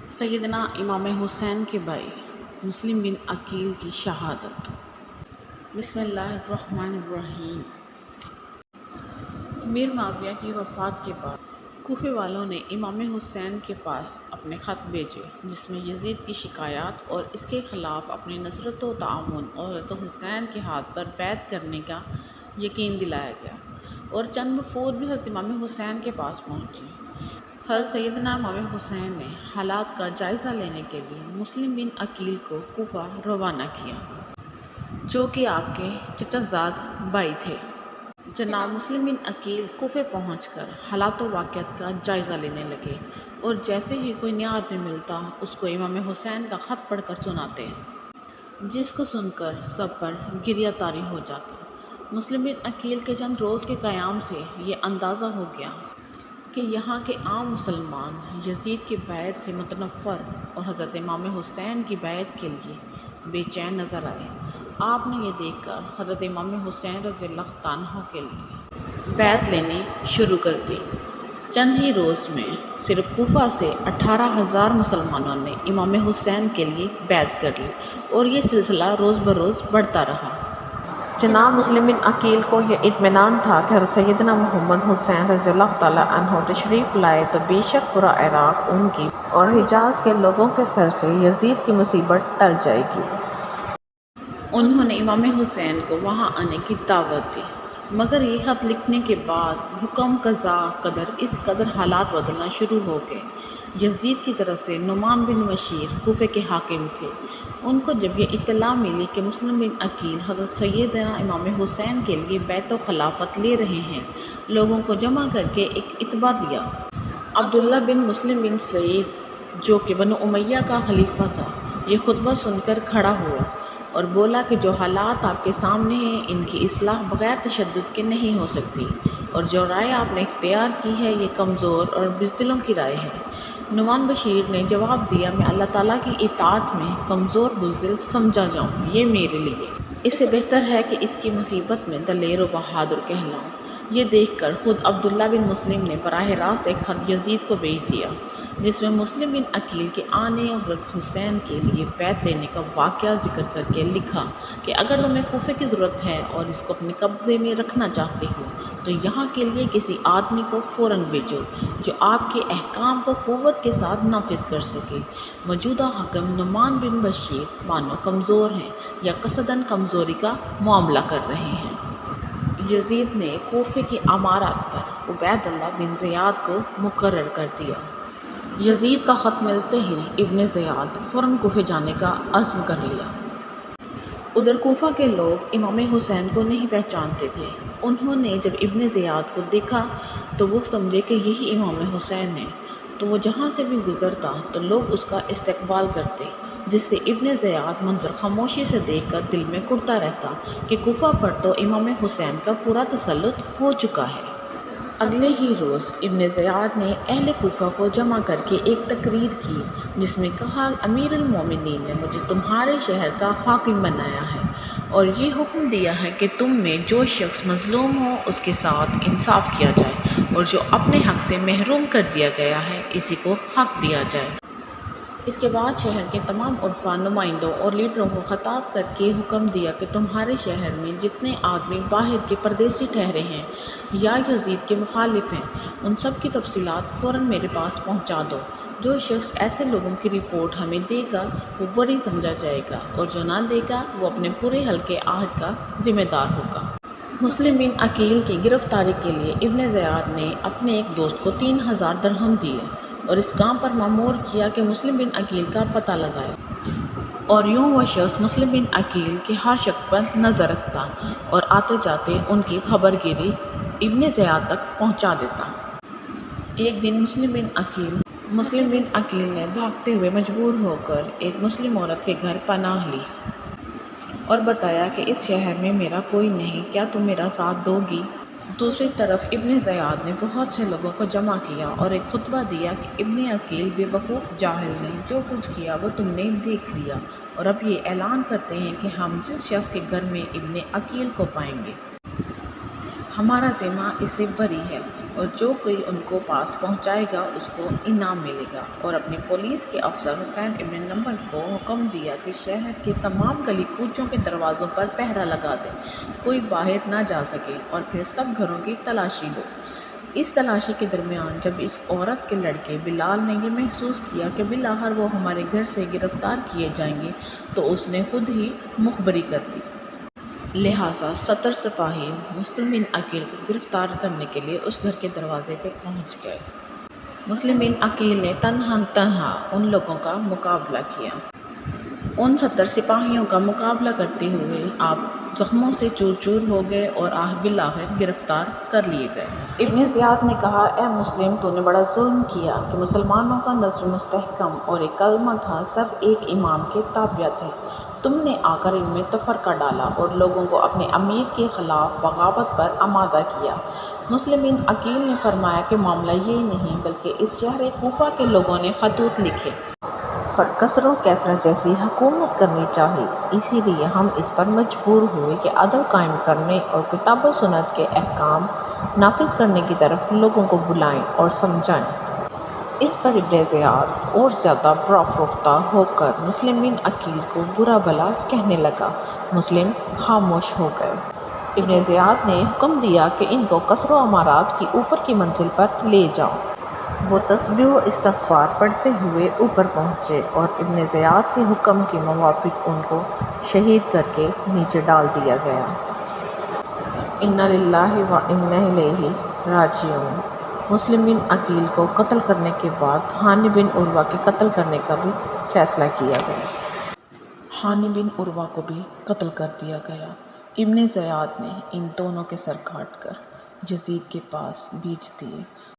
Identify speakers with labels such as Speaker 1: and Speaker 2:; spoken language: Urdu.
Speaker 1: سیدنا امام حسین کے بھائی مسلم بن عقیل کی شہادت۔ بسم اللہ الرحمن الرحیم۔ میر معاویہ کی وفات کے بعد کوفے والوں نے امام حسین کے پاس اپنے خط بھیجے جس میں یزید کی شکایات اور اس کے خلاف اپنی نصرت و تعاون اور حضرت حسین کے ہاتھ پر بیعت کرنے کا یقین دلایا گیا، اور چند وفود بھی حضرت امام حسین کے پاس پہنچی۔ حضرت سیدنا امام حسین نے حالات کا جائزہ لینے کے لیے مسلم بن عقیل کو کوفہ روانہ کیا، جو کہ آپ کے چچا زاد بھائی تھے۔ جناب مسلم بن عقیل کوفے پہنچ کر حالات و واقعات کا جائزہ لینے لگے، اور جیسے ہی کوئی نیا آدمی ملتا اس کو امام حسین کا خط پڑھ کر سناتے، جس کو سن کر سب پر گریہ طاری ہو جاتا۔ مسلم بن عقیل کے چند روز کے قیام سے یہ اندازہ ہو گیا کہ یہاں کے عام مسلمان یزید کی بیعت سے متنفر اور حضرت امام حسین کی بیعت کے لیے بے چین نظر آئے۔ آپ نے یہ دیکھ کر حضرت امام حسین رضی اللہ عنہ کے لیے بیعت لینی شروع کر دی۔ چند ہی روز میں صرف کوفہ سے 18,000 مسلمانوں نے امام حسین کے لیے بیعت کر لی، اور یہ سلسلہ روز بروز بڑھتا رہا۔ جناب مسلم بن عقیل کو یہ اطمینان تھا کہ حضرت سیدنا محمد حسین رضی اللہ تعالیٰ عنہ تشریف لائے تو بے شک پورا عراق ان کی اور حجاز کے لوگوں کے سر سے یزید کی مصیبت ٹل جائے گی۔ انہوں نے امام حسین کو وہاں آنے کی دعوت دی، مگر یہ خط لکھنے کے بعد حکم قضا قدر اس قدر حالات بدلنا شروع ہو گئے۔ یزید کی طرف سے نعمان بن بشیر کوفے کے حاکم تھے۔ ان کو جب یہ اطلاع ملی کہ مسلم بن عقیل حضرت سیدنا امام حسین کے لیے بیعت و خلافت لے رہے ہیں، لوگوں کو جمع کر کے ایک خطبہ دیا۔ عبداللہ بن مسلم بن سعید جو کہ بنو امیہ کا خلیفہ تھا، یہ خطبہ سن کر کھڑا ہوا اور بولا کہ جو حالات آپ کے سامنے ہیں ان کی اصلاح بغیر تشدد کے نہیں ہو سکتی، اور جو رائے آپ نے اختیار کی ہے یہ کمزور اور بزدلوں کی رائے ہے۔ نعمان بشیر نے جواب دیا، میں اللہ تعالیٰ کی اطاعت میں کمزور بزدل سمجھا جاؤں، یہ میرے لیے اس سے بہتر ہے کہ اس کی مصیبت میں دلیر و بہادر کہلاؤں۔ یہ دیکھ کر خود عبداللہ بن مسلم نے براہ راست ایک خط یزید کو بھیج دیا، جس میں مسلم بن عقیل کے آنے اور حضرت حسین کے لیے بیعت لینے کا واقعہ ذکر کر کے لکھا کہ اگر تمہیں کوفے کی ضرورت ہے اور اس کو اپنے قبضے میں رکھنا چاہتے ہو تو یہاں کے لیے کسی آدمی کو فوراً بھیجو جو آپ کے احکام کو قوت کے ساتھ نافذ کر سکے۔ موجودہ حاکم نعمان بن بشیر مانو کمزور ہیں یا قصداً کمزوری کا معاملہ کر رہے ہیں۔ یزید نے کوفے کی امارات پر عبید اللہ بن زیاد کو مقرر کر دیا۔ یزید کا خط ملتے ہی ابن زیاد فوراً کوفے جانے کا عزم کر لیا۔ ادھر کوفہ کے لوگ امام حسین کو نہیں پہچانتے تھے۔ انہوں نے جب ابن زیاد کو دیکھا تو وہ سمجھے کہ یہی امام حسین ہے، تو وہ جہاں سے بھی گزرتا تو لوگ اس کا استقبال کرتے، جس سے ابن زیاد منظر خاموشی سے دیکھ کر دل میں کڑتا رہتا کہ کوفہ پر تو امام حسین کا پورا تسلط ہو چکا ہے۔ اگلے ہی روز ابن زیاد نے اہل کوفہ کو جمع کر کے ایک تقریر کی جس میں کہا، امیر المومنین نے مجھے تمہارے شہر کا حاکم بنایا ہے اور یہ حکم دیا ہے کہ تم میں جو شخص مظلوم ہو اس کے ساتھ انصاف کیا جائے، اور جو اپنے حق سے محروم کر دیا گیا ہے اسی کو حق دیا جائے۔ اس کے بعد شہر کے تمام عرفا نمائندوں اور لیڈروں کو خطاب کر کے حکم دیا کہ تمہارے شہر میں جتنے آدمی باہر کے پردیسی ٹھہرے ہیں یا یزید کے مخالف ہیں ان سب کی تفصیلات فوراً میرے پاس پہنچا دو۔ جو شخص ایسے لوگوں کی رپورٹ ہمیں دے گا وہ بری سمجھا جائے گا، اور جو نہ دے گا وہ اپنے پورے حلقے عہد کا ذمہ دار ہوگا۔ مسلم بن عقیل کی گرفتاری کے لیے ابن زیاد نے اپنے ایک دوست کو 3,000 درہم دیے اور اس کام پر مامور کیا کہ مسلم بن عقیل کا پتہ لگائے، اور یوں وہ شخص مسلم بن عقیل کے ہر شخص پر نظر رکھتا اور آتے جاتے ان کی خبر گیری ابن زیاد تک پہنچا دیتا۔ ایک دن مسلم بن عقیل نے بھاگتے ہوئے مجبور ہو کر ایک مسلم عورت کے گھر پناہ لی اور بتایا کہ اس شہر میں میرا کوئی نہیں، کیا تم میرا ساتھ دو گی؟ دوسری طرف ابن زیاد نے بہت سے لوگوں کو جمع کیا اور ایک خطبہ دیا کہ ابن عقیل بے وقوف جاہل نے جو کچھ کیا وہ تم نے دیکھ لیا، اور اب یہ اعلان کرتے ہیں کہ ہم جس شخص کے گھر میں ابن عقیل کو پائیں گے ہمارا ذمہ اس سے بری ہے، اور جو کوئی ان کو پاس پہنچائے گا اس کو انعام ملے گا۔ اور اپنے پولیس کے افسر حسین ابن نمبر کو حکم دیا کہ شہر کے تمام گلی کوچوں کے دروازوں پر پہرا لگا دیں، کوئی باہر نہ جا سکے، اور پھر سب گھروں کی تلاشی لو۔ اس تلاشی کے درمیان جب اس عورت کے لڑکے بلال نے یہ محسوس کیا کہ بالآخر وہ ہمارے گھر سے گرفتار کیے جائیں گے تو اس نے خود ہی مخبری کر دی۔ لہٰذا 70 سپاہی مسلم بن عقیل کو گرفتار کرنے کے لیے اس گھر کے دروازے پہ پہنچ گئے۔ مسلم بن عقیل نے تنہا ان لوگوں کا مقابلہ کیا۔ ان 70 سپاہیوں کا مقابلہ کرتے ہوئے آپ زخموں سے چور چور ہو گئے اور بالآخر گرفتار کر لیے گئے۔ ابن زیاد نے کہا، اے مسلم، تو نے بڑا ظلم کیا کہ مسلمانوں کا نظم مستحکم اور ایک کلمہ تھا، سب ایک امام کے تابع تھے۔ تم نے آ کر ان میں تفرقہ ڈالا اور لوگوں کو اپنے امیر کے خلاف بغاوت پر آمادہ کیا۔ مسلم بن عقیل نے فرمایا کہ معاملہ یہ نہیں بلکہ اس شہر کوفہ کے لوگوں نے خطوط لکھے پر کسر و کیسر جیسی حکومت کرنی چاہی، اسی لیے ہم اس پر مجبور ہوئے کہ عدل قائم کرنے اور کتاب و سنت کے احکام نافذ کرنے کی طرف لوگوں کو بلائیں اور سمجھائیں۔ اس پر ابن زیاد اور زیادہ برافروختہ ہو کر مسلم بن عقیل کو برا بھلا کہنے لگا۔ مسلم خاموش ہو گئے۔ ابن زیاد نے حکم دیا کہ ان کو قصر و عمارات کی اوپر کی منزل پر لے جاؤ۔ وہ تسبیح و استغفار پڑھتے ہوئے اوپر پہنچے اور ابن زیاد کے حکم کے موافق ان کو شہید کر کے نیچے ڈال دیا گیا۔ انا للہ و انا الیہ راجعون۔ مسلم بن عقیل کو قتل کرنے کے بعد ہانی بن عروہ کے قتل کرنے کا بھی فیصلہ کیا گیا۔ ہانی بن عروہ کو بھی قتل کر دیا گیا۔ ابن زیاد نے ان دونوں کے سر کاٹ کر یزید کے پاس بھیج دیے۔